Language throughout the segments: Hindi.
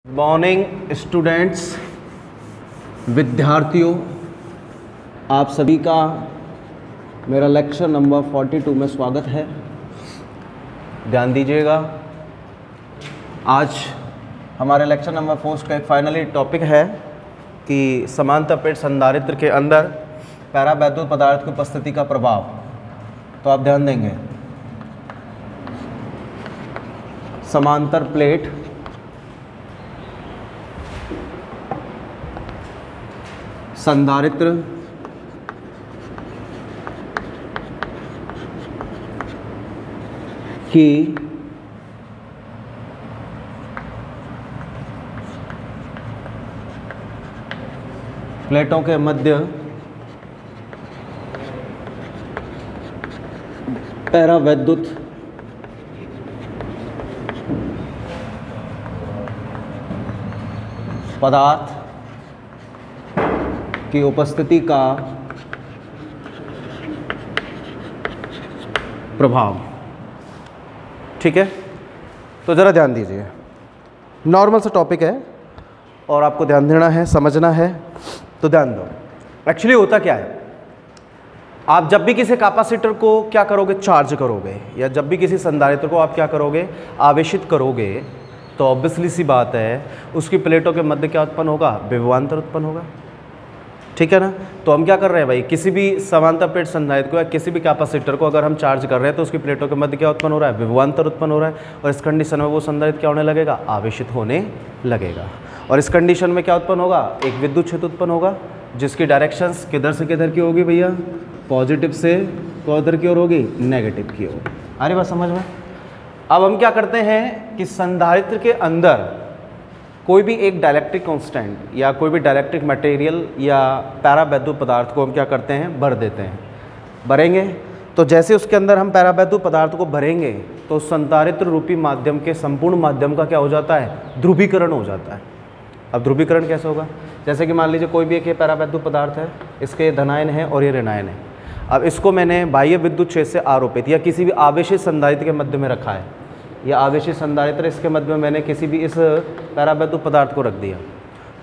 मॉर्निंग स्टूडेंट्स, विद्यार्थियों, आप सभी का मेरा लेक्चर नंबर 42 में स्वागत है। ध्यान दीजिएगा, आज हमारे लेक्चर नंबर 4 का एक फाइनली टॉपिक है कि समांतर प्लेट संधारित्र के अंदर पैरावैद्युत पदार्थ की उपस्थिति का प्रभाव। तो आप ध्यान देंगे, समांतर प्लेट संधारित्र की प्लेटों के मध्य पैरावैद्युत पदार्थ की उपस्थिति का प्रभाव। ठीक है, तो ज़रा ध्यान दीजिए, नॉर्मल सा टॉपिक है और आपको ध्यान देना है, समझना है, तो ध्यान दो। एक्चुअली होता क्या है, आप जब भी किसी कैपेसिटर को क्या करोगे, चार्ज करोगे, या जब भी किसी संधारित्र को आप क्या करोगे, आवेशित करोगे, तो ऑब्वियसली सी बात है उसकी प्लेटों के मध्य क्या उत्पन्न होगा, विभवांतर उत्पन्न होगा। ठीक है ना। तो हम क्या कर रहे हैं भाई, किसी भी समांतर प्लेट संधारित्र को या किसी भी कैपेसिटर को अगर हम चार्ज कर रहे हैं तो उसकी प्लेटों के मध्य क्या उत्पन्न हो रहा है, विभवांतर उत्पन्न हो रहा है। और इस कंडीशन में वो संधारित्र क्या होने लगेगा, आवेशित होने लगेगा। और इस कंडीशन में क्या उत्पन्न होगा, एक विद्युत क्षेत्र उत्पन्न होगा जिसकी डायरेक्शंस किधर से किधर की होगी भैया, पॉजिटिव से किधर की ओर होगी, नेगेटिव की ओर। आ रही बात समझ में। अब हम क्या करते हैं कि संधारित्र के अंदर कोई भी एक डाइलेक्ट्रिक कांस्टेंट या कोई भी डाइलेक्ट्रिक मटेरियल या पैरावैद्युत पदार्थ को हम क्या करते हैं, भर देते हैं। भरेंगे तो जैसे उसके अंदर हम पैरावैद्युत पदार्थ को भरेंगे तो संधारित्र रूपी माध्यम के संपूर्ण माध्यम का क्या हो जाता है, ध्रुवीकरण हो जाता है। अब ध्रुवीकरण कैसे होगा, जैसे कि मान लीजिए कोई भी एक ये पैरावैद्युत पदार्थ है, इसके धनायन है और ये ऋणायन है। अब इसको मैंने बाह्य विद्युत क्षेत्र से आरोपित या किसी भी आवेशित संधारित्र के मध्य में रखा है, या आवेशित संधारित्र इसके मध्य में मैंने किसी भी इस पैरावैद्युत पदार्थ को रख दिया,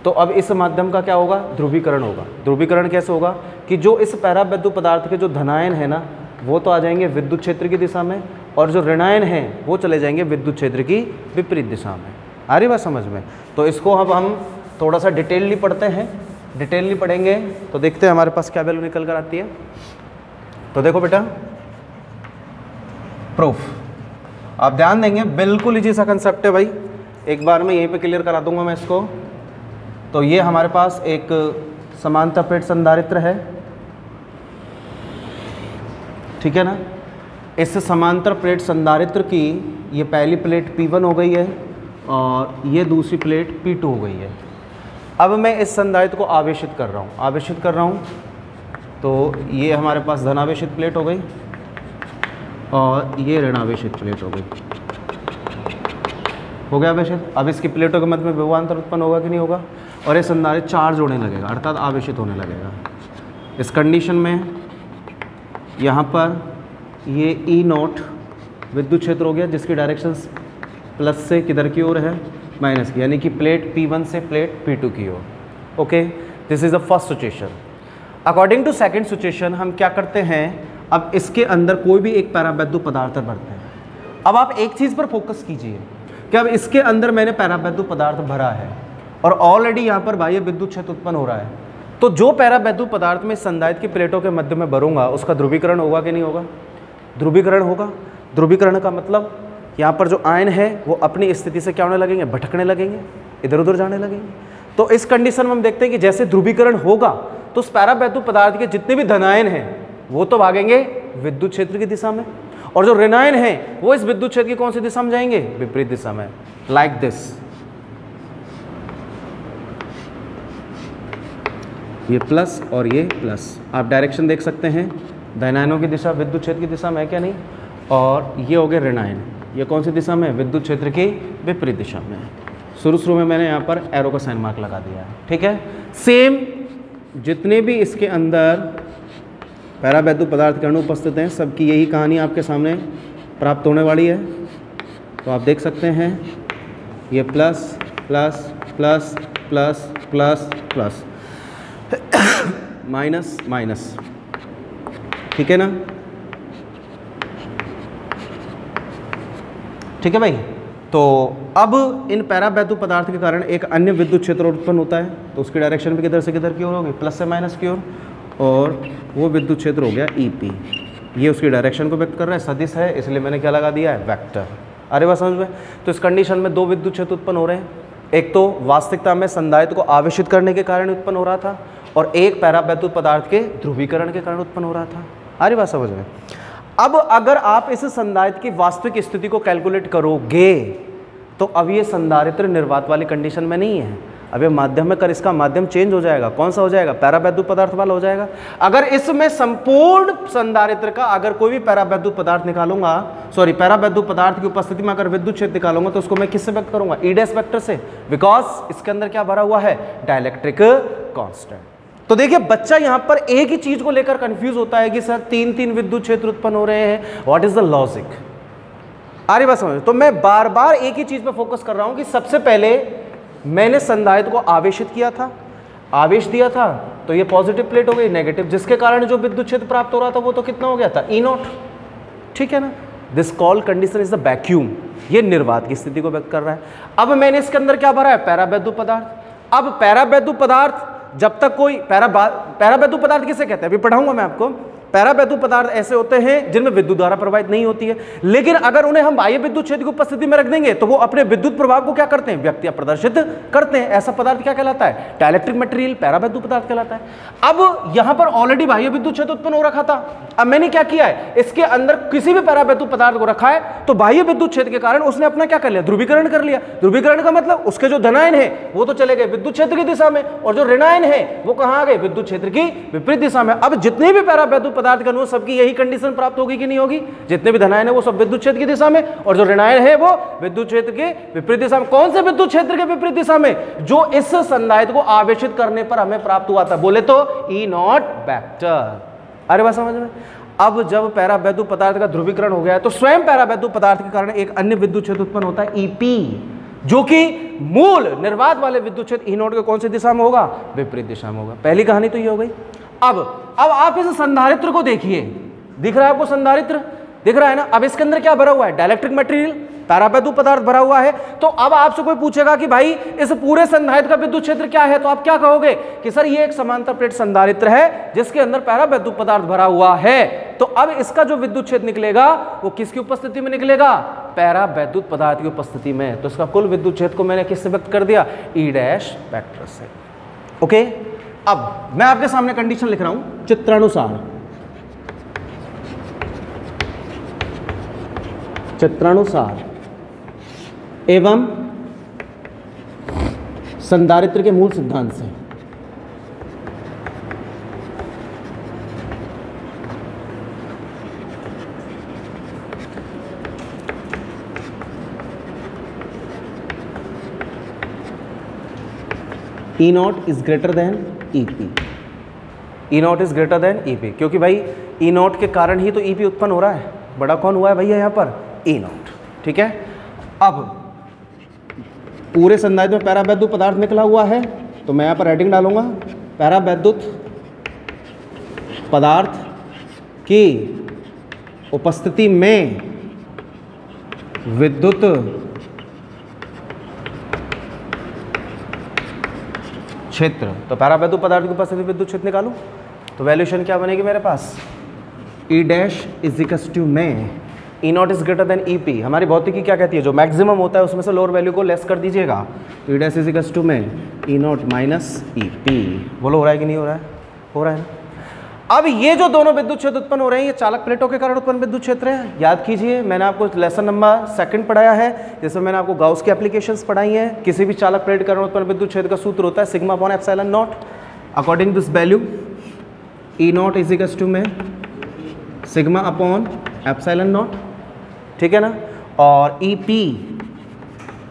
तो अब इस माध्यम का क्या होगा, ध्रुवीकरण होगा। ध्रुवीकरण कैसे होगा कि जो इस पैरावैद्युत पदार्थ के जो धनायन है ना, वो तो आ जाएंगे विद्युत क्षेत्र की दिशा में, और जो ऋणायन है वो चले जाएंगे विद्युत क्षेत्र की विपरीत दिशा में। आ रही बात समझ में। तो इसको अब हम थोड़ा सा डिटेलली पढ़ते हैं। डिटेलली पढ़ेंगे तो देखते हैं हमारे पास क्या वैल्यू निकल कर आती है। तो देखो बेटा, प्रूफ आप ध्यान देंगे, बिल्कुल इजी सा कंसेप्ट है भाई, एक बार में यहीं पे क्लियर करा दूंगा मैं इसको। तो ये हमारे पास एक समांतर प्लेट संधारित्र है, ठीक है ना। इस समांतर प्लेट संधारित्र की ये पहली प्लेट P1 हो गई है और ये दूसरी प्लेट P2 हो गई है। अब मैं इस संधारित्र को आवेशित कर रहा हूँ, तो ये हमारे पास धनावेशित प्लेट हो गई और ये ऋणावेशित प्लेट हो गई, हो गया आवेशित। अब इसकी प्लेटों के मध्य में विभवांतर उत्पन्न होगा कि नहीं होगा, और ये संधारित्र चार्ज होने लगेगा, अर्थात आवेशित होने लगेगा। इस कंडीशन में यहाँ पर ये E0 विद्युत क्षेत्र हो गया जिसकी डायरेक्शन प्लस से किधर की ओर है, माइनस की, यानी कि प्लेट P1 से प्लेट P2 की ओर। Okay, this is the first situation. According to second situation हम क्या करते हैं, अब इसके अंदर कोई भी एक पैरावैद्युत पदार्थ भरते हैं। अब आप एक चीज़ पर फोकस कीजिए कि अब इसके अंदर मैंने पैरावैद्युत पदार्थ भरा है और ऑलरेडी यहाँ पर बाह्य विद्युत क्षेत्र उत्पन्न हो रहा है। तो जो पैरावैद्युत पदार्थ में संधारित्र की प्लेटों के मध्य में भरूंगा उसका ध्रुवीकरण होगा कि नहीं होगा, ध्रुवीकरण होगा। ध्रुवीकरण का मतलब यहाँ पर जो आयन है वो अपनी स्थिति से क्या होने लगेंगे, भटकने लगेंगे, इधर उधर जाने लगेंगे। तो इस कंडीशन में हम देखते हैं कि जैसे ध्रुवीकरण होगा तो उस पैरावैद्युत पदार्थ के जितने भी धनायन हैं वो तो भागेंगे विद्युत क्षेत्र की दिशा में, और जो ऋणायन है वो इस विद्युत क्षेत्र की कौन सी दिशा में जाएंगे, विपरीत दिशा में, लाइक दिस। ये प्लस और ये प्लस, आप डायरेक्शन देख सकते हैं, धनायनों की दिशा विद्युत क्षेत्र की दिशा में है क्या नहीं, और ये हो गए ऋणायन, ये कौन सी दिशा में, विद्युत क्षेत्र की विपरीत दिशा में। शुरू में मैंने यहाँ पर एरो का साइन मार्क लगा दिया है, ठीक है। सेम जितने भी इसके अंदर पैरावैद्युत पदार्थ के अणु उपस्थित हैं, सबकी यही कहानी आपके सामने प्राप्त होने वाली है। तो आप देख सकते हैं ये plus plus plus plus plus plus minus minus, ठीक है ना, ठीक है भाई। तो अब इन पैराबैद्युत पदार्थ के कारण एक अन्य विद्युत क्षेत्र उत्पन्न होता है, तो उसकी डायरेक्शन भी किधर से किधर की ओर होगी, प्लस से माइनस की ओर, और वो विद्युत क्षेत्र हो गया EP। ये उसकी डायरेक्शन को व्यक्त कर रहा है, सदिश है, इसलिए मैंने क्या लगा दिया है, वेक्टर। अरे बात समझ में। तो इस कंडीशन में दो विद्युत क्षेत्र उत्पन्न हो रहे हैं, एक तो वास्तविकता में संधारित्र को आवेशित करने के कारण उत्पन्न हो रहा था, और एक पैराबैद्युत पदार्थ के ध्रुवीकरण के कारण उत्पन्न हो रहा था। अरे बात समझ में। अब अगर आप इस संधारित्र की वास्तविक स्थिति को कैलकुलेट करोगे तो अब ये संधारित्र निर्वात वाली कंडीशन में नहीं है, अब ये माध्यम में कर इसका माध्यम चेंज हो जाएगा। कौन सा हो जाएगा, पैराबैद्युत पदार्थ वाला हो जाएगा। अगर इसमें संपूर्ण संधारित्र का अगर कोई भी पैराबैद्युत पदार्थ निकालूंगा, सॉरी पैराबैद्युत पदार्थ की उपस्थिति में अगर विद्युत क्षेत्र निकालूंगा तो उसको मैं किससे व्यक्त करूंगा, ई डैश वेक्टर से, बिकॉज इसके अंदर क्या भरा हुआ है, डाइलेक्ट्रिक कांस्टेंट। तो देखिए बच्चा यहां पर एक ही चीज को लेकर कंफ्यूज होता है कि सर तीन तीन विद्युत क्षेत्र उत्पन्न हो रहे हैं, व्हाट इज द लॉजिक। अरे बस समझ। तो मैं बार बार एक ही चीज पे फोकस कर रहा हूं कि सबसे पहले मैंने संधारित्र को आवेशित किया था, आवेश दिया था, तो ये पॉजिटिव प्लेट हो गई, नेगेटिव, जिसके कारण जो विद्युत क्षेत्र प्राप्त हो रहा था वो तो कितना हो गया था, E0, ठीक है ना। This call condition is the vacuum, ये निर्वात की स्थिति को व्यक्त कर रहा है। अब मैंने इसके अंदर क्या भरा है, पैराबैद्युत पदार्थ। अब पैराबैद्युत पदार्थ जब तक कोई पैराबैद्युत पदार्थ किसे कहते हैं, अभी पढ़ाऊंगा मैं आपको। पैराबैद्युत पदार्थ ऐसे होते हैं जिनमें विद्युत धारा प्रवाहित नहीं होती है, लेकिन अगर उन्हें हम बाह्य विद्युत क्षेत्र की उपस्थिति में रख देंगे तो वो अपने विद्युत प्रभाव को क्या करते हैं, व्यक्त या प्रदर्शित करते हैं। ऐसा पदार्थ क्या कहलाता है, डाइलेक्ट्रिक मटेरियल, पैराबैद्युत पदार्थ कहलाता है। अब यहां पर ऑलरेडी बाह्य विद्युत क्षेत्र उत्पन्न हो रखा था, अब मैंने क्या किया है, इसके अंदर किसी भी पैराबैद्युत पदार्थ को रखा है तो बाह्य विद्युत क्षेत्र के कारण उसने अपना क्या कर लिया, ध्रुवीकरण कर लिया। ध्रुवीकरण का मतलब उसके जो धनायन है वो तो चले गए विद्युत क्षेत्र की दिशा में, और जो ऋणायन है वो कहां आ गए, विद्युत क्षेत्र की विपरीत दिशा में। अब जितने भी पैराबैद्युत पदार्थ का सबकी यही कंडीशन प्राप्त होगी कि नहीं होगी, जितने भी धनायन है वो सब विद्युत क्षेत्र की दिशा में, और जो ऋणायन है वो विद्युत क्षेत्र के विपरीत दिशा में। कौन से विद्युत क्षेत्र के विपरीत दिशा में, जो इस संधारित्र को आवेशित करने पर हमें प्राप्त हुआ था, बोले तो E0 वेक्टर। अरे बात समझ में। अब जब पैराबैद्युत पदार्थ का ध्रुवीकरण हो गया है तो स्वयं पैराबैद्युत पदार्थ के कारण एक अन्य विद्युत क्षेत्र उत्पन्न होता है EP, जो कि मूल निर्वात वाले विद्युत क्षेत्र E0 के कौन सी दिशा में होगा, विपरीत दिशा में होगा। पहली कहानी तो ये हो गई। अब आप इस संधारित्र को देखिए, दिख रहा है आपको, संधारित्र दिख रहा है ना। अब इसके अंदर क्या भरा हुआ है, डाइलेक्ट्रिक मटेरियल, पैराबैद्युत पदार्थ भरा हुआ है। तो अब आपसे कोई पूछेगा कि भाई इस पूरे संधारित्र का विद्युत क्षेत्र क्या है, तो आप क्या कहोगे कि सर ये एक समांतर प्लेट संधारित्र है जिसके अंदर पैराबैद्युत पदार्थ भरा हुआ है। तो अब इसका जो विद्युत क्षेत्र निकलेगा वो किसकी उपस्थिति में निकलेगा, पैराबैद्युत पदार्थ की उपस्थिति में। तो इसका कुल विद्युत क्षेत्र को मैंने किससे व्यक्त कर दिया, E डैश वेक्टर से। ओके, अब मैं आपके सामने कंडीशन लिख रहा हूं चित्रानुसार, चित्रानुसार एवं संधारित्र के मूल सिद्धांत से। E0 is greater then EP, E0 is greater then EP, क्योंकि भाई E0 के कारण ही तो EP उत्पन्न हो रहा है। बड़ा कौन हुआ है भैया यहाँ पर, E0, ठीक है। अब पूरे संधारित्र में पैराबैद्युत पदार्थ निकला हुआ है, तो मैं यहाँ पर हेडिंग डालूंगा, पैराबैद्युत पदार्थ की उपस्थिति में विद्युत क्षेत्र। तो पैराबैद्युत पदार्थ की उपस्थिति विद्युत क्षेत्र निकालूं तो वैल्यूशन क्या बनेगी मेरे पास, E dash is equals to में E0 is greater then EP। हमारी भौतिकी क्या कहती है, जो मैक्सिमम होता है उसमें से लोअर वैल्यू को लेस कर दीजिएगा, तो E dash is equals to में E0 माइनस EP। बोलो हो रहा है कि नहीं हो रहा है, हो रहा है ना। अब ये जो दोनों विद्युत क्षेत्र उत्पन्न हो रहे हैं ये चालक प्लेटों के कारण उत्पन्न विद्युत क्षेत्र है। याद कीजिए मैंने आपको लेसन नंबर 2 पढ़ाया है, जिसमें मैंने आपको गाउस की एप्लीकेशंस पढ़ाई हैं। किसी भी चालक प्लेट के कारण उत्पन्न विद्युत क्षेत्र का सूत्र होता है sigma upon epsilon naught. According this value E0 is equals to में सिग्मा अपॉन एप्सिलॉन नॉट, ठीक है ना, और EP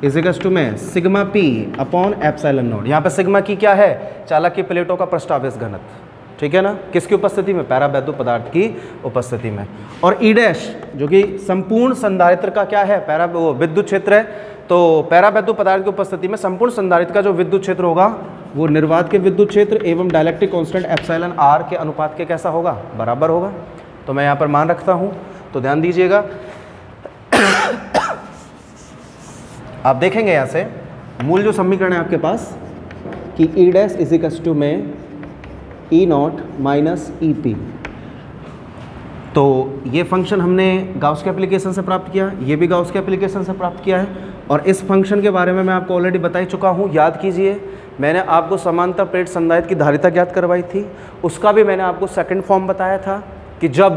इज इक्वल्स टू में sigma P upon epsilon naught. यहाँ पे सिग्मा की क्या है, चालक की प्लेटों का पृष्ठावेश घनत्व, ठीक है ना, किसकी उपस्थिति में, पैराबैद्युत पदार्थ की उपस्थिति में। और E डैश जो कि संपूर्ण संधारित्र का क्या है, विद्युत क्षेत्र है, तो पैरावैद्युत पदार्थ की उपस्थिति में संपूर्ण संधारित्र का जो विद्युत क्षेत्र होगा वो निर्वात के विद्युत क्षेत्र एवं डाइलेक्ट्रिक कांस्टेंट एप्सिलॉन आर के अनुपात के कैसा होगा, बराबर होगा। तो मैं यहाँ पर मान रखता हूँ, तो ध्यान दीजिएगा। आप देखेंगे यहाँ से मूल जो समीकरण है आपके पास कि E dash is equals to में E naught minus E P. तो ये फंक्शन हमने गाउस के एप्लीकेशन से प्राप्त किया, ये भी गाउस के एप्लीकेशन से प्राप्त किया है। और इस फंक्शन के बारे में मैं आपको ऑलरेडी बता ही चुका हूँ। याद कीजिए, मैंने आपको समांतर प्लेट संधारित्र की धारिता ज्ञात करवाई थी, उसका भी मैंने आपको सेकंड फॉर्म बताया था कि जब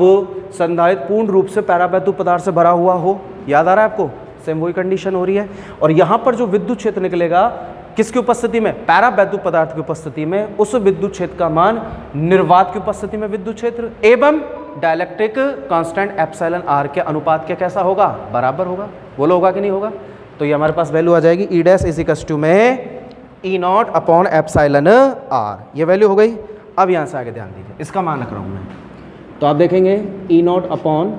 संधारित्र पूर्ण रूप से पैरावैद्युत पदार्थ से भरा हुआ हो। याद आ रहा है आपको? सेम वही कंडीशन हो रही है। और यहाँ पर जो विद्युत क्षेत्र निकलेगा किसकी उपस्थिति में, पैरावैद्युत पदार्थ की उपस्थिति में, उस विद्युत क्षेत्र का मान निर्वात की उपस्थिति में विद्युत क्षेत्र एवं डाइलेक्ट्रिक कांस्टेंट एप्सिलॉन आर के अनुपात के कैसा होगा, बराबर होगा। बोलो होगा कि नहीं होगा? तो ये हमारे पास वैल्यू आ जाएगी E dash is equals to में E naught upon epsilon R, ये वैल्यू हो गई। अब यहाँ से आगे ध्यान दीजिए, इसका मान रख रहा हूँ मैं। तो आप देखेंगे ई नॉट अपॉन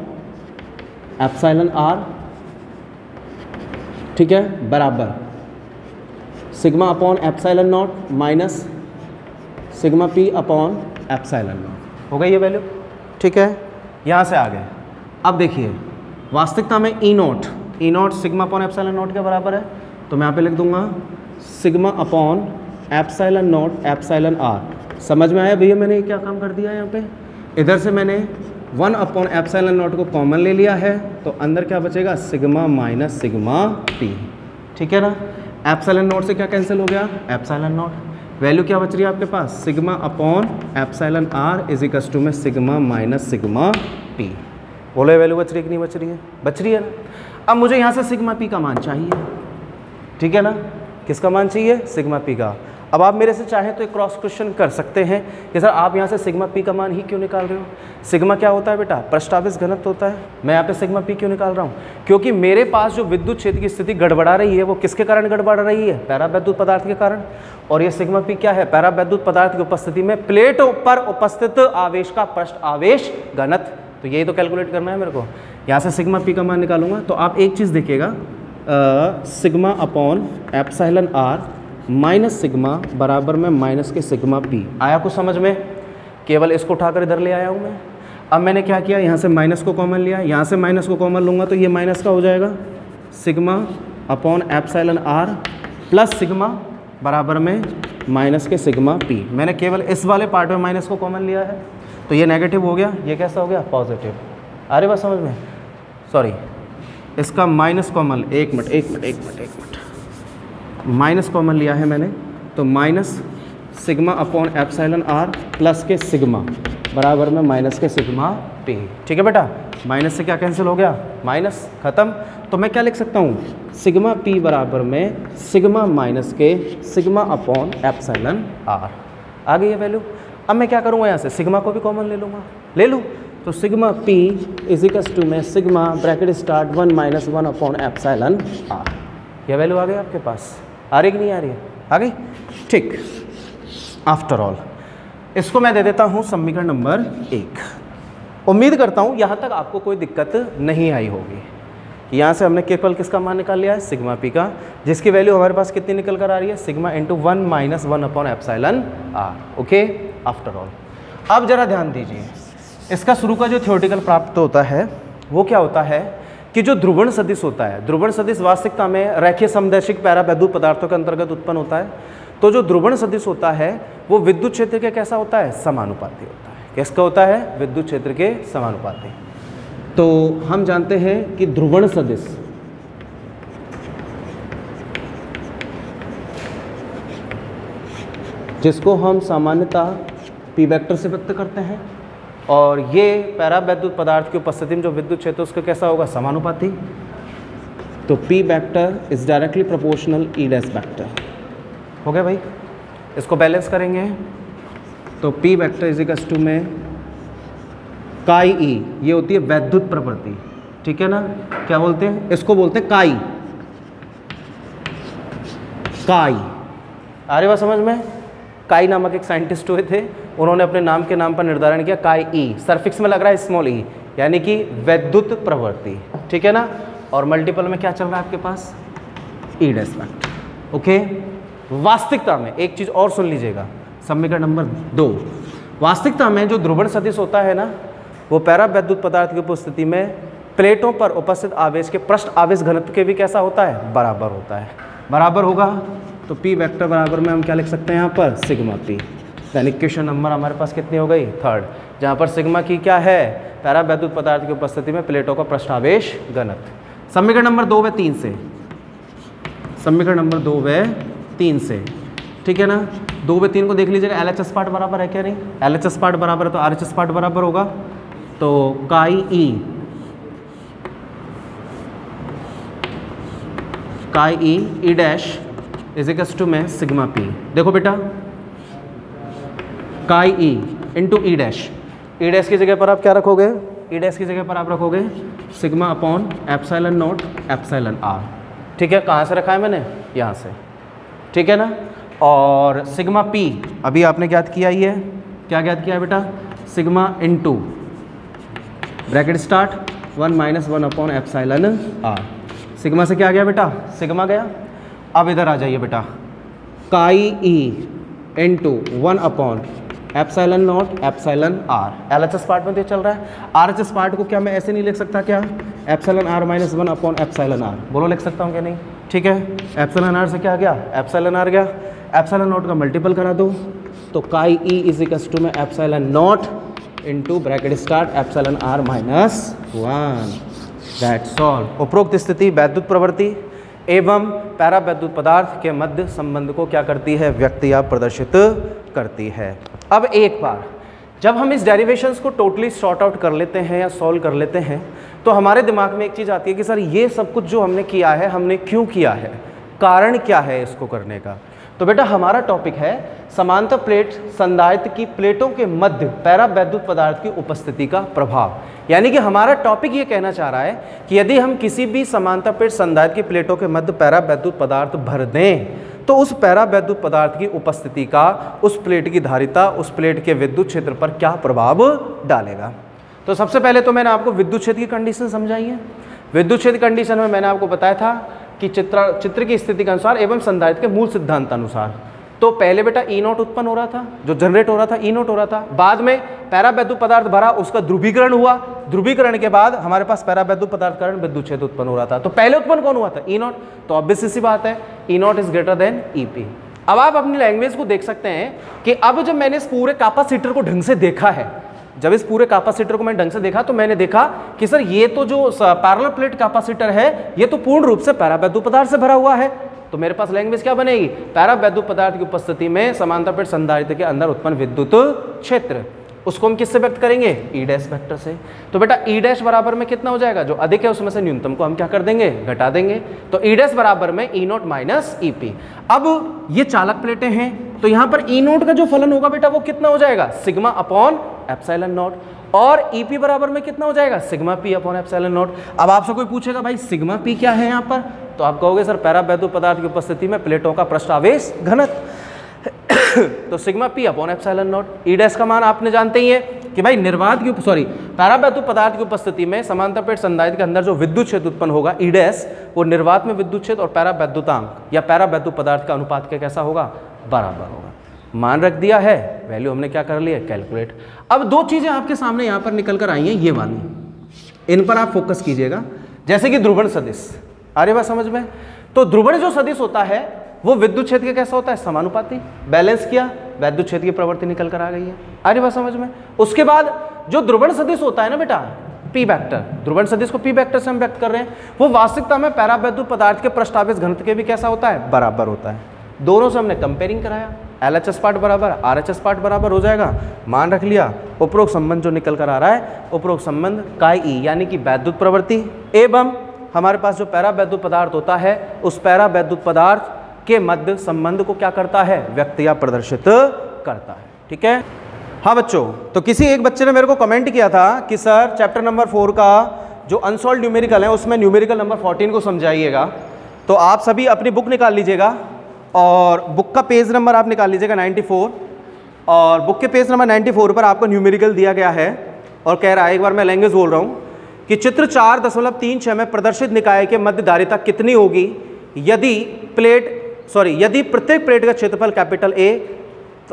एप्सिलॉन आर, ठीक है, बराबर sigma upon epsilon not minus sigma P upon epsilon not. हो गई ये वैल्यू, ठीक है। यहाँ से आगे अब देखिए, वास्तविकता में E naught sigma upon epsilon naught के बराबर है। तो मैं यहाँ पे लिख दूंगा sigma upon epsilon naught epsilon R. समझ में आया भैया मैंने क्या काम कर दिया है यहाँ पे? इधर से मैंने 1 अपॉन एप्सिलॉन नॉट को कॉमन ले लिया है, तो अंदर क्या बचेगा, सिग्मा माइनस सिग्मा पी, ठीक है ना। एप्सिलॉन नॉट से क्या कैंसिल हो गया, एप्सिलॉन नॉट। वैल्यू क्या बच रही है आपके पास, sigma upon epsilon R is equals to में सिग्मा माइनस सिग्मा पी। बोलो वैल्यू बच रही है कि नहीं बच रही है? बच रही है ना। अब मुझे यहाँ से सिग्मा पी का मान चाहिए, ठीक है ना। किसका मान चाहिए, सिग्मा पी का। अब आप मेरे से चाहें तो एक क्रॉस क्वेश्चन कर सकते हैं कि सर आप यहाँ से सिग्मा पी का मान ही क्यों निकाल रहे हो? सिग्मा क्या होता है बेटा, पृष्ठावेश घनत्व होता है। मैं यहाँ पे सिग्मा पी क्यों निकाल रहा हूँ? क्योंकि मेरे पास जो विद्युत क्षेत्र की स्थिति गड़बड़ा रही है वो किसके कारण गड़बड़ा रही है, पैरावैद्युत पदार्थ के कारण। और ये सिग्मा पी क्या है, पैरावैद्युत पदार्थ की उपस्थिति में प्लेट पर उपस्थित आवेश का पृष्ठ आवेश घनत्व। तो यही तो कैलकुलेट करना है मेरे को। यहाँ से सिग्मा पी का मान निकालूंगा। तो आप एक चीज़ देखिएगा, sigma upon epsilon R minus sigma बराबर में माइनस के सिग्मा पी। आया कुछ समझ में? केवल इसको उठाकर इधर ले आया हूँ मैं। अब मैंने क्या किया, यहाँ से माइनस को कॉमन लिया, यहाँ से माइनस को कॉमन लूँगा तो ये माइनस का हो जाएगा sigma upon epsilon R plus sigma बराबर में माइनस के सिग्मा पी। मैंने केवल इस वाले पार्ट में माइनस को कॉमन लिया है, तो ये नेगेटिव हो गया, ये कैसा हो गया, पॉजिटिव। आ रही बात समझ में? सॉरी, इसका माइनस कॉमन, एक मिनट माइनस कॉमन लिया है मैंने, तो minus sigma upon epsilon R plus के सिग्मा बराबर में माइनस के सिग्मा पी। ठीक है बेटा, माइनस से क्या कैंसिल हो गया, माइनस, खत्म। तो मैं क्या लिख सकता हूँ, सिग्मा पी बराबर में सिग्मा माइनस के सिग्मा अपॉन एप्सिलॉन आर। आ गई है वैल्यू। अब मैं क्या करूँगा, यहाँ से सिग्मा को भी कॉमन ले लूँगा, ले लूँ। तो sigma P is equals to में sigma bracket start 1 minus 1 upon epsilon R. यह वैल्यू आ गई आपके पास, आ रही कि नहीं आ रही है? आ गई, ठीक। आफ्टर ऑल इसको मैं दे देता हूँ समीकरण नंबर 1। उम्मीद करता हूँ यहाँ तक आपको कोई दिक्कत नहीं आई होगी। यहाँ से हमने केवल किसका मान निकाल लिया है, सिग्मा पी का, जिसकी वैल्यू हमारे पास कितनी निकल कर आ रही है, sigma into 1 minus 1 upon epsilon R. Okay, after all अब जरा ध्यान दीजिए, इसका शुरू का जो थ्योरेटिकल प्राप्त होता है वो क्या होता है कि जो ध्रुवण सदिश होता है, ध्रुवण सदिश वास्तविकता में रेखीय समदैशिक पैरावैद्युत पदार्थों के अंतर्गत उत्पन्न होता है। तो जो ध्रुवण सदिश होता है वो विद्युत क्षेत्र के कैसा होता है, समानुपाती होता है। किसका होता है, विद्युत क्षेत्र के समानुपाती। तो हम जानते हैं कि ध्रुवण सदिश जिसको हम सामान्यतः पी वेक्टर से व्यक्त करते हैं, और ये पैरावैद्युत पदार्थ की उपस्थिति में जो विद्युत क्षेत्र उसका कैसा होगा, समानुपाती। तो P vector is directly proportional E dash vector. हो गया भाई, इसको बैलेंस करेंगे तो P vector is equals to में काई ई, ये होती है वैद्युत प्रवृत्ति। ठीक है ना, क्या बोलते हैं इसको, बोलते हैं काई। काई आ रही बात समझ में? काई नामक एक साइंटिस्ट हुए थे, उन्होंने अपने नाम के नाम पर निर्धारण किया काई ई, सरफिक्स में लग रहा है स्मॉल ई, यानी कि वैद्युत प्रवृत्ति। ठीक है ना, और मल्टीपल में क्या चल रहा है आपके पास, ई डैश वेक्टर। ओके, वास्तविकता में एक चीज और सुन लीजिएगा, समीकरण नंबर 2, वास्तविकता में जो ध्रुवण सदिश होता है ना, वो पैरावैद्युत पदार्थ की उपस्थिति में प्लेटों पर उपस्थित आवेश के पृष्ठ आवेश घनत्व के भी कैसा होता है, बराबर होता है। बराबर होगा तो पी वेक्टर बराबर में हम क्या लिख सकते हैं यहाँ पर, सिग्मा पी। यानी क्वेश्चन नंबर हमारे पास कितनी हो गई, 3rd, जहाँ पर सिग्मा की क्या है, पैरावैद्युत पदार्थ की उपस्थिति में प्लेटों का पृष्ठ आवेश घनत्व। समीकरण नंबर 2 व 3 से, समीकरण नंबर 2 व 3 से, ठीक है ना। 2 व 3 को देख लीजिएगा, LHS पार्ट बराबर है क्या, नहीं LHS पार्ट बराबर है तो RHS पार्ट बराबर होगा, तो chi E dash is equals to में सिग्मा पी। देखो बेटा, chi E into E dash, E dash की जगह पर आप क्या रखोगे, ई डैश की जगह पर आप रखोगे sigma upon epsilon naught epsilon R. ठीक है, कहाँ से रखा है मैंने, यहाँ से, ठीक है ना। और सिग्मा पी अभी आपने ज्ञात किया ही है, क्या ज्ञात किया है बेटा, sigma into bracket start 1 - 1 upon epsilon R. Sigma से क्या गया बेटा, सिग्मा गया। अब इधर आ जाइए बेटा, chi E into 1 upon epsilon naught epsilon R. LHS part में तो चल रहा है, RHS पार्ट को क्या मैं ऐसे नहीं लिख सकता क्या, epsilon R minus 1 upon epsilon R, बोलो लिख सकता हूँ क्या, नहीं। ठीक है, एप्सिलॉन आर से क्या गया, एप्सिलॉन आर गया, एप्सिलॉन नॉट का मल्टीपल करा दो तो chi E is equals to में epsilon naught into bracket start epsilon R minus 1। That's all. उपरोक्त स्थिति वैद्युत प्रवृत्ति एवं पैरावैद्युत पदार्थ के मध्य संबंध को क्या करती है, व्यक्त या प्रदर्शित करती है। अब एक बार जब हम इस डेरिवेशंस को टोटली सॉर्ट आउट कर लेते हैं या सॉल्व कर लेते हैं तो हमारे दिमाग में एक चीज़ आती है कि सर ये सब कुछ जो हमने किया है, हमने क्यों किया है, कारण क्या है इसको करने का। तो बेटा हमारा टॉपिक है समांतर प्लेट संधारित्र की प्लेटों के मध्य पैरावैद्युत पदार्थ की उपस्थिति का प्रभाव। यानी कि हमारा टॉपिक ये कहना चाह रहा है कि यदि हम किसी भी समांतर प्लेट संधारित्र की प्लेटों के मध्य पैरावैद्युत पदार्थ भर दें तो उस पैरावैद्युत पदार्थ की उपस्थिति का उस प्लेट की धारिता, उस प्लेट के विद्युत क्षेत्र पर क्या प्रभाव डालेगा। तो सबसे पहले तो मैंने आपको विद्युत क्षेत्र की कंडीशन समझाई है। विद्युत क्षेत्र कंडीशन में मैंने आपको बताया था कि चित्र की स्थिति के अनुसार एवं संधारित्र के मूल सिद्धांत अनुसार तो पहले बेटा ई नॉट उत्पन्न हो रहा था, जो जनरेट हो रहा था ई नॉट हो रहा था। बाद में पैरावैद्युत पदार्थ भरा, उसका ध्रुवीकरण हुआ, ध्रुवीकरण के बाद हमारे पास पैरावैद्युत पदार्थ कारण विद्युत क्षेत्र उत्पन्न हो रहा था। तो पहले उत्पन्न कौन हुआ था, ई नॉट। तो ऑब्वियस सी बात है E naught is greater than E P. अब आप अपनी लैंग्वेज को देख सकते हैं कि अब जब मैंने इस पूरे कैपेसिटर को ढंग से देखा है, जब इस पूरे कैपेसिटर को मैंने ढंग से देखा तो मैंने देखा कि सर ये तो जो पैरेलल प्लेट कैपेसिटर है ये तो पूर्ण रूप से पैरावैद्युत पदार्थ से भरा हुआ है। तो मेरे पास लैंग्वेज क्या बनेगी, पैरावैद्युत पदार्थ की उपस्थिति में समांतर प्लेट संधारित्र के अंदर उत्पन्न विद्युत क्षेत्र, उसको हम किससे व्यक्त करेंगे, ई डैश वेक्टर से। तो बेटा ई डैश बराबर में कितना हो जाएगा, जो अधिक है उसमें से न्यूनतम को हम क्या कर देंगे, घटा देंगे। तो ई डैश बराबर में E naught minus E P. अब ये चालक प्लेटें हैं तो यहाँ पर ई नॉट का जो फलन होगा बेटा वो कितना हो जाएगा, सिग्मा अपॉन एप्सिलॉन नॉट। और ई पी बराबर में कितना हो जाएगा, sigma P upon epsilon not. अब आपसे कोई पूछेगा भाई सिग्मा पी क्या है यहाँ पर, तो आप कहोगे सर पैरावैद्युत पदार्थ की उपस्थिति में प्लेटों का पृष्ठ आवेश घनत्व तो sigma P upon epsilon not. E dash का मान आपने जानते ही है कि भाई निर्वात की पैरावैद्युत पदार्थ की उपस्थिति में समांतर प्लेट संधारित्र के अंदर जो विद्युत क्षेत्र उत्पन्न होगा ई डैश, वो निर्वात में विद्युत क्षेत्र और पैरावैद्युतांक या पैरावैद्युत पदार्थ का अनुपात का कैसा होगा, बराबर होगा। मान रख दिया है, वैल्यू हमने क्या कर लिया, कैलकुलेट। अब दो चीजें आपके सामने यहाँ पर निकल कर आई हैं, ये वाली, इन पर आप फोकस कीजिएगा। जैसे कि ध्रुवण सदिश, आ रही बात समझ में। तो ध्रुवण जो सदिश होता है वो विद्युत क्षेत्र का कैसा होता है, समानुपाती। बैलेंस किया, विद्युत क्षेत्र की प्रवृत्ति निकल कर आ गई है, आ रही बात समझ में। उसके बाद जो ध्रुवण सदिश होता है ना बेटा, पी वेक्टर, ध्रुवण सदिश को पी वेक्टर से हम व्यक्त कर रहे हैं, वो वास्तविकता में पैरावैद्युत पदार्थ के पृष्ठ आवेश घनत्व के भी कैसा होता है, बराबर होता है। दोनों से हमने कंपेयरिंग कराया, LHS पार्ट बराबर RHS पार्ट बराबर हो जाएगा, मान रख लिया। उपरोक्त संबंध जो निकल कर आ रहा है, उपरोक्त संबंध काई ई यानी कि वैद्युत प्रवृत्ति एवं हमारे पास जो पैरावैद्युत पदार्थ होता है उस पैरावैद्युत पदार्थ के मध्य संबंध को क्या करता है, व्यक्त या प्रदर्शित करता है। ठीक है। हाँ बच्चों, तो किसी एक बच्चे ने मेरे को कमेंट किया था कि सर चैप्टर नंबर 4 का जो अनसॉल्व न्यूमेरिकल है उसमें न्यूमेरिकल नंबर 14 को समझाइएगा। तो आप सभी अपनी बुक निकाल लीजिएगा और बुक का पेज नंबर आप निकाल लीजिएगा 94, और बुक के पेज नंबर 94 पर आपको न्यूमेरिकल दिया गया है और कह रहा है, एक बार मैं लैंग्वेज बोल रहा हूँ कि चित्र 4.36 में प्रदर्शित निकाय के मध्य धारिता कितनी होगी यदि प्रत्येक प्लेट का क्षेत्रफल कैपिटल ए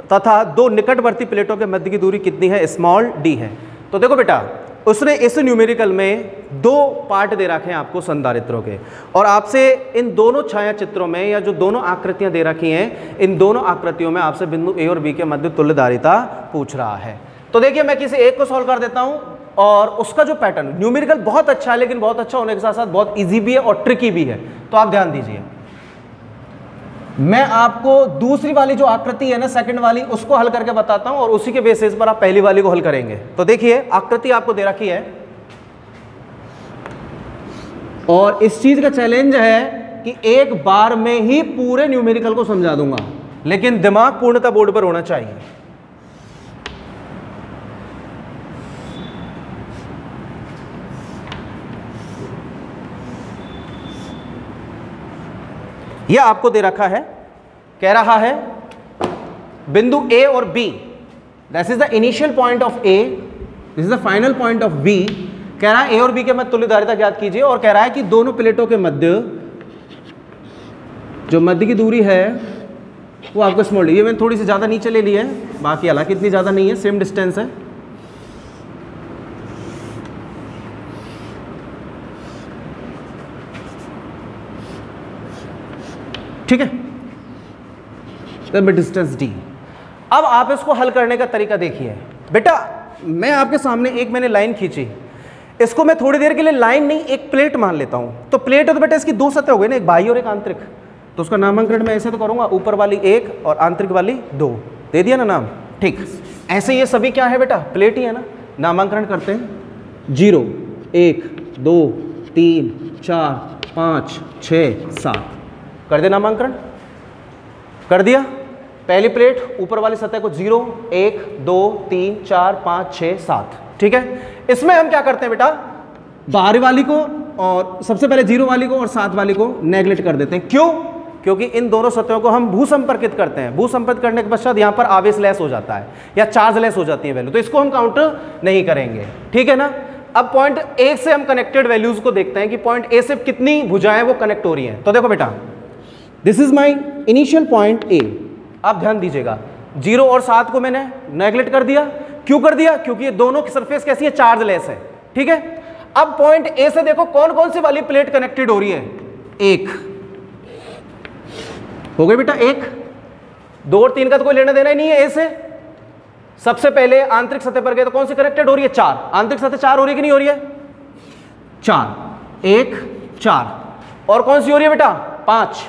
तथा दो निकटवर्ती प्लेटों के मध्य की दूरी कितनी है, स्मॉल डी है। तो देखो बेटा, उसने इस न्यूमेरिकल में दो पार्ट दे रखे हैं आपको संधारित्रों के, और आपसे इन दोनों छाया चित्रों में या जो दोनों आकृतियां दे रखी हैं, इन दोनों आकृतियों में आपसे बिंदु ए और बी के मध्य तुल्यधारिता पूछ रहा है। तो देखिए, मैं किसी एक को सॉल्व कर देता हूं, और उसका जो पैटर्न न्यूमेरिकल बहुत अच्छा है, लेकिन बहुत अच्छा होने के साथ साथ बहुत ईजी भी है और ट्रिकी भी है। तो आप ध्यान दीजिए, मैं आपको दूसरी वाली जो आकृति है ना, सेकंड वाली, उसको हल करके बताता हूं, और उसी के बेसिस पर आप पहली वाली को हल करेंगे। तो देखिए, आकृति आपको दे रखी है, और इस चीज का चैलेंज है कि एक बार में ही पूरे न्यूमेरिकल को समझा दूंगा, लेकिन दिमाग पूर्णतः बोर्ड पर होना चाहिए। यह आपको दे रखा है, कह रहा है बिंदु ए और B, this is the initial point of A, this is the final point of B. कह रहा है ए और बी के मध्य तुल्यधारिता ज्ञात कीजिए, और कह रहा है कि दोनों प्लेटों के मध्य जो मध्य की दूरी है वो आपको स्मॉल डी, ये मैंने थोड़ी सी ज़्यादा नीचे ले ली है, बाकी हालांकि इतनी ज़्यादा नहीं है, सेम डिस्टेंस है। ठीक है, डिस्टेंस डी। अब आप इसको हल करने का तरीका देखिए बेटा, मैं आपके सामने एक मैंने लाइन खींची, इसको मैं थोड़ी देर के लिए लाइन नहीं एक प्लेट मान लेता हूं। तो प्लेट है तो बेटा इसकी दो सतह हो गई ना, एक बाह्य और एक आंतरिक, तो उसका नामांकन मैं ऐसे तो करूंगा, ऊपर वाली एक और आंतरिक वाली दो, दे दिया ना नाम। ठीक, ऐसे ये सभी क्या है बेटा, प्लेट ही है ना। नामांकन करते हैं, 0 1 2 3 4 5 6 7, कर दे नामांकन, कर दिया। पहली प्लेट ऊपर वाली सतह को 0 1 2 3 4 5 6 7, ठीक है। इसमें हम क्या करते हैं बेटा, बाहरी वाली को और सबसे पहले 0 वाली को और 7 वाली को नेगलेक्ट कर देते हैं। क्यों? क्योंकि इन दोनों सतहों को हम भू संपर्कित करते हैं। भू संपर्कित करने के पश्चात यहाँ पर आवेश लेस हो जाता है या चार्ज लेस हो जाती है वैल्यू, तो इसको हम काउंट नहीं करेंगे, ठीक है ना। अब पॉइंट ए से हम कनेक्टेड वैल्यूज को देखते हैं कि पॉइंट ए से कितनी भुजाएं वो कनेक्ट हो रही हैं। तो देखो बेटा, this is my initial point A, आप ध्यान दीजिएगा, 0 और 7 को मैंने नेगलेक्ट कर दिया। क्यों कर दिया? क्योंकि ये दोनों की सरफेस कैसी है, चार्ज लेस है, ठीक है। अब पॉइंट ए से देखो कौन कौन सी वाली प्लेट कनेक्टेड हो रही है, एक हो गई बेटा, 1 2 और 3 का तो कोई लेना देना ही नहीं है ए से। सबसे पहले आंतरिक सतह पर गए तो कौन सी कनेक्टेड हो रही है, 4, आंतरिक सतह 4 हो रही है कि नहीं हो रही है, 4 1 4, और कौन सी हो रही है बेटा, 5।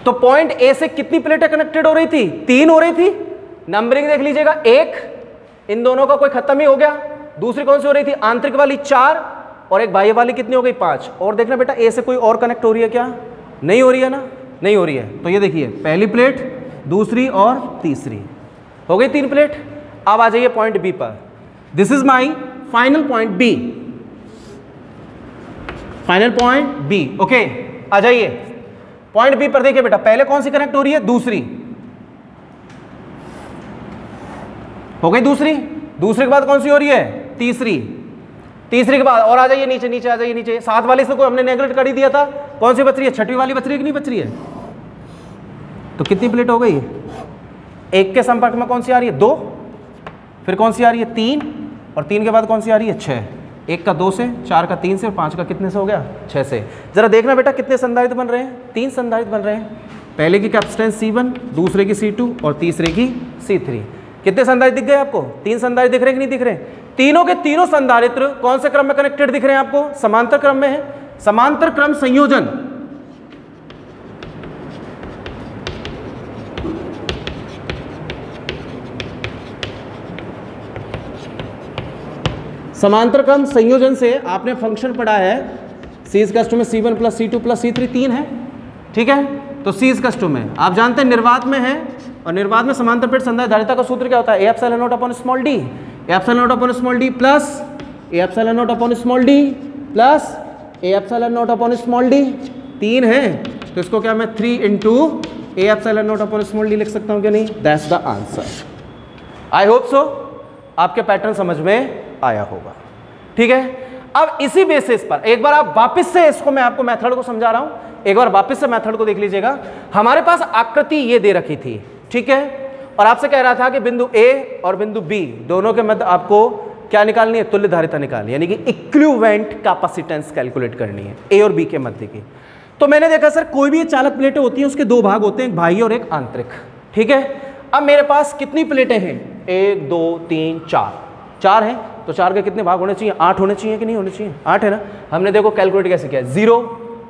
तो पॉइंट ए से कितनी प्लेटें कनेक्टेड हो रही थी, 3 हो रही थी। नंबरिंग देख लीजिएगा, 1 इन दोनों का कोई खत्म ही हो गया। दूसरी कौन सी हो रही थी, आंतरिक वाली 4, और एक बाह्य वाली कितनी हो गई, 5। और देखना बेटा ए से कोई और कनेक्ट हो रही है क्या, नहीं हो रही है ना, नहीं हो रही है। तो ये देखिए, पहली प्लेट, दूसरी और तीसरी, हो गई 3 प्लेट। अब आ जाइए पॉइंट बी पर, this is my final point B, final point B, okay. आ जाइए पॉइंट बी पर, देखिए बेटा पहले कौन सी कनेक्ट हो रही है, दूसरी, हो गई दूसरी। दूसरे के बाद कौन सी हो रही है, तीसरी, तीसरी के बाद और आ जाइए नीचे, नीचे आ जाइए नीचे, 7 वाली से कोई हमने नेगलेक्ट कर ही दिया था, कौन सी बच रही है, 6वीं वाली बच रही है कि नहीं बच रही है। तो कितनी प्लेट हो गई, 1 के संपर्क में कौन सी आ रही है, 2, फिर कौन सी आ रही है, 3, और 3 के बाद कौन सी आ रही है, 6। 1 का 2 से, 4 का 3 से, और 5 का कितने से हो गया, 6 से। जरा देखना बेटा कितने संधारित्र बन रहे हैं, 3 संधारित्र बन रहे हैं। पहले की कैपेसिटेंस C1, दूसरे की C2 और तीसरे की C3। कितने संधारित्र दिख गए आपको, 3 संधारित्र दिख रहे कि नहीं दिख रहे। तीनों के तीनों संधारित्र कौन से क्रम में कनेक्टेड दिख रहे हैं आपको, समांतर क्रम में है। समांतर क्रम संयोजन, समांतर क्रम संयोजन से आपने फंक्शन पढ़ा है, C इज कस्टम में C1 plus C2 plus C3 3 है, ठीक है। तो C इज कस्टम में आप जानते हैं निर्वात में है, और निर्वात में समांतर प्लेट संधारिता का सूत्र क्या होता है, A epsilon not upon small d, A epsilon not upon small d plus A epsilon not upon small d plus A epsilon not upon small d। 3 है तो इसको क्या मैं 3 into A epsilon not upon small d लिख सकता हूँ क्या नहीं, that's the answer. I hope so आपके पैटर्न समझ में आया होगा, ठीक है। अब इसी बेसिस पर एक बार आप वापस से इसको, मैं आपको मेथड को समझा रहा हूं, एक बार वापस से मेथड को देख लीजिएगा। हमारे पास आकृति ये दे रखी थी, ठीक है, और आपसे कह रहा था कि बिंदु ए और बिंदु बी दोनों के मध्य आपको क्या निकालनी है, तुल्य धारिता निकालनी है, यानी कि इक्विवेलेंट कैपेसिटेंस कैलकुलेट करनी है ए और बी के मध्य की। तो मैंने देखा सर कोई भी चालक प्लेटें होती हैं उसके दो भाग होते हैं, एक बाह्य और एक आंतरिक, ठीक है। अब मेरे पास कितनी प्लेटें हैं, 1 2 3 4, 4 हैं, तो 4 के कितने भाग होने चाहिए, 8 होने चाहिए कि नहीं होने चाहिए, 8 है ना। हमने देखो कैलकुलेट कैसे किया, 0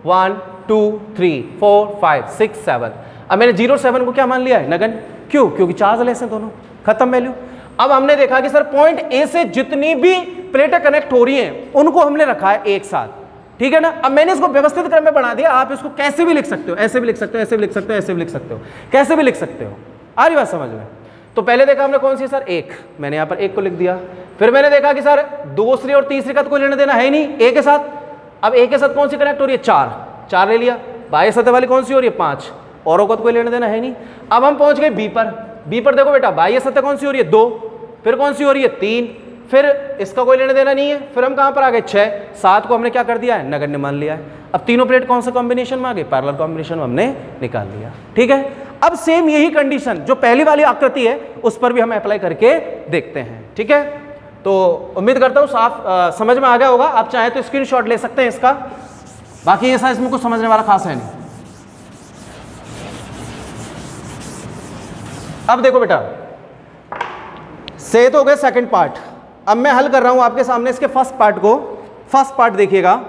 1 2 3 4 5 6 7। अब मैंने 0 7 को क्या मान लिया है, नगण्य, क्यों, क्योंकि चार्ज लेस हैं दोनों, खत्म वैल्यू। अब हमने देखा कि सर पॉइंट ए से जितनी भी प्लेटें कनेक्ट हो रही हैं उनको हमने रखा है एक साथ, ठीक है ना। अब मैंने इसको व्यवस्थित क्रम में बना दिया, आप इसको कैसे भी लिख सकते हो, ऐसे भी लिख सकते हो, ऐसे भी लिख सकते हो, ऐसे भी लिख सकते हो, कैसे भी लिख सकते हो, आ रही बात समझ में। तो पहले देखा हमने कौन सी सर, एक, मैंने यहाँ पर एक को लिख दिया। फिर मैंने देखा कि सर दूसरी और तीसरी का तो कोई लेना देना है नहीं ए के साथ। अब ए के साथ कौन सी कनेक्ट हो रही है, 4, 4 ले लिया। बाह्य सतह वाली कौन सी हो रही है, 5, औरों को तो कोई लेना देना है नहीं। अब हम पहुंच गए बी पर। बी पर देखो बेटा, बाह्य सतह कौन सी हो रही है, 2, फिर कौन सी हो रही है, 3, फिर इसका कोई लेना देना नहीं है। फिर हम कहां पर आ गए, 6, 7 को हमने क्या कर दिया है, नगण्य मान लिया है। अब तीनों प्लेट कौन सा कॉम्बिनेशन में आ गए, पैरेलल कॉम्बिनेशन में हमने निकाल लिया, ठीक है। अब सेम यही कंडीशन जो पहली वाली आकृति है उस पर भी हम अप्लाई करके देखते हैं, ठीक है। तो उम्मीद करता हूं साफ समझ में आ गया होगा। आप चाहे तो स्क्रीनशॉट ले सकते हैं इसका, बाकी ऐसा इसमें कुछ समझने वाला खास है नहीं। अब देखो बेटा, से तो हो गए सेकंड पार्ट। अब मैं हल कर रहा हूं आपके सामने इसके फर्स्ट पार्ट को। फर्स्ट पार्ट देखिएगा,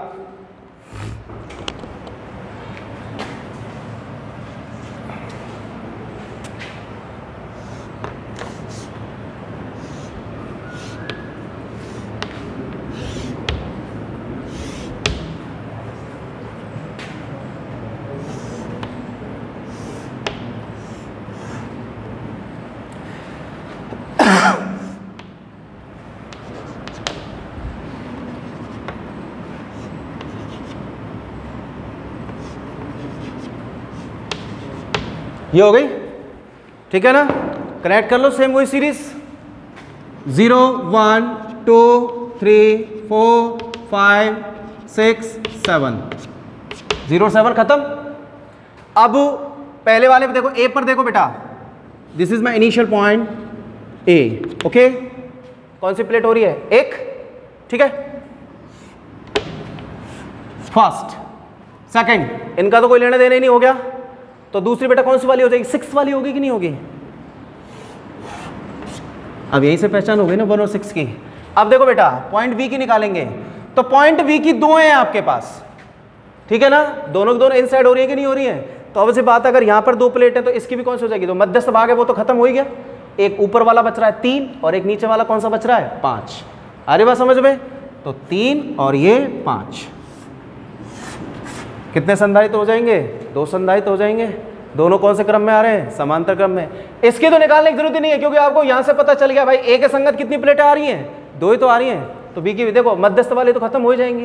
ये हो गई, ठीक है ना। कनेक्ट कर लो सेम वही सीरीज, 0 1 2 3 4 5 6 7, 0 7 खत्म। अब पहले वाले पे देखो, ए पर देखो बेटा, this is my initial point A, okay. कौन सी प्लेट हो रही है, एक, ठीक है। फर्स्ट सेकंड इनका तो कोई लेना देना ही नहीं हो गया, तो दूसरी बेटा कौन सी वाली हो जाएगी, 6 वाली होगी कि नहीं होगी। अब यहीं से पहचान हो गई ना 1 और 6 की। अब देखो बेटा पॉइंट बी की निकालेंगे, तो पॉइंट बी की 2 हैं आपके पास, ठीक है ना। दोनों की दोनों इनसाइड हो रही है कि नहीं हो रही है। तो अब से बात, अगर यहाँ पर 2 प्लेट है तो इसकी भी कौन सी हो जाएगी, तो मध्यस्थ भाग है वो तो खत्म हो ही गया। एक ऊपर वाला बच रहा है 3 और एक नीचे वाला कौन सा बच रहा है, 5। अरे बात समझ में, तो 3 और ये 5, कितने संधारित हो जाएंगे, 2 संधारित हो जाएंगे। दोनों कौन से क्रम में आ रहे हैं, समांतर क्रम में। इसकी तो निकालने की जरूरत ही नहीं है, क्योंकि आपको यहां से पता चल गया भाई ए के संगत कितनी प्लेटें आ रही हैं, 2 ही तो आ रही हैं। तो बी की भी देखो मध्यस्थ वाली तो खत्म हो जाएंगी,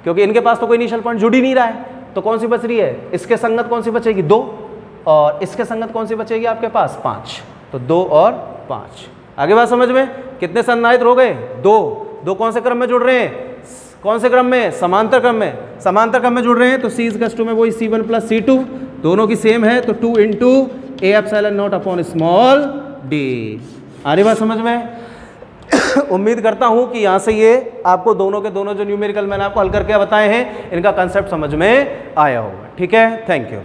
क्योंकि इनके पास तो कोई इनिशियल पॉइंट जुड़ ही नहीं रहा है। तो कौन सी बच रही है, इसके संगत कौन सी बचेगी, 2, और इसके संगत कौन सी बचेगी आपके पास, 5। तो 2 और 5। आगे बात समझ में, कितने संधारित हो गए, 2 कौन से क्रम में जुड़ रहे हैं, कौन से क्रम में, समांतर क्रम में। समांतर क्रम में जुड़ रहे हैं तो C/2 में वही C1 + C2, दोनों की सेम है, तो 2 × A∈0/d। आ रही बात समझ में। उम्मीद करता हूं कि यहां से ये आपको दोनों के दोनों जो न्यूमेरिकल मैंने आपको हल करके बताए हैं, इनका कंसेप्ट समझ में आया होगा, ठीक है। Thank you.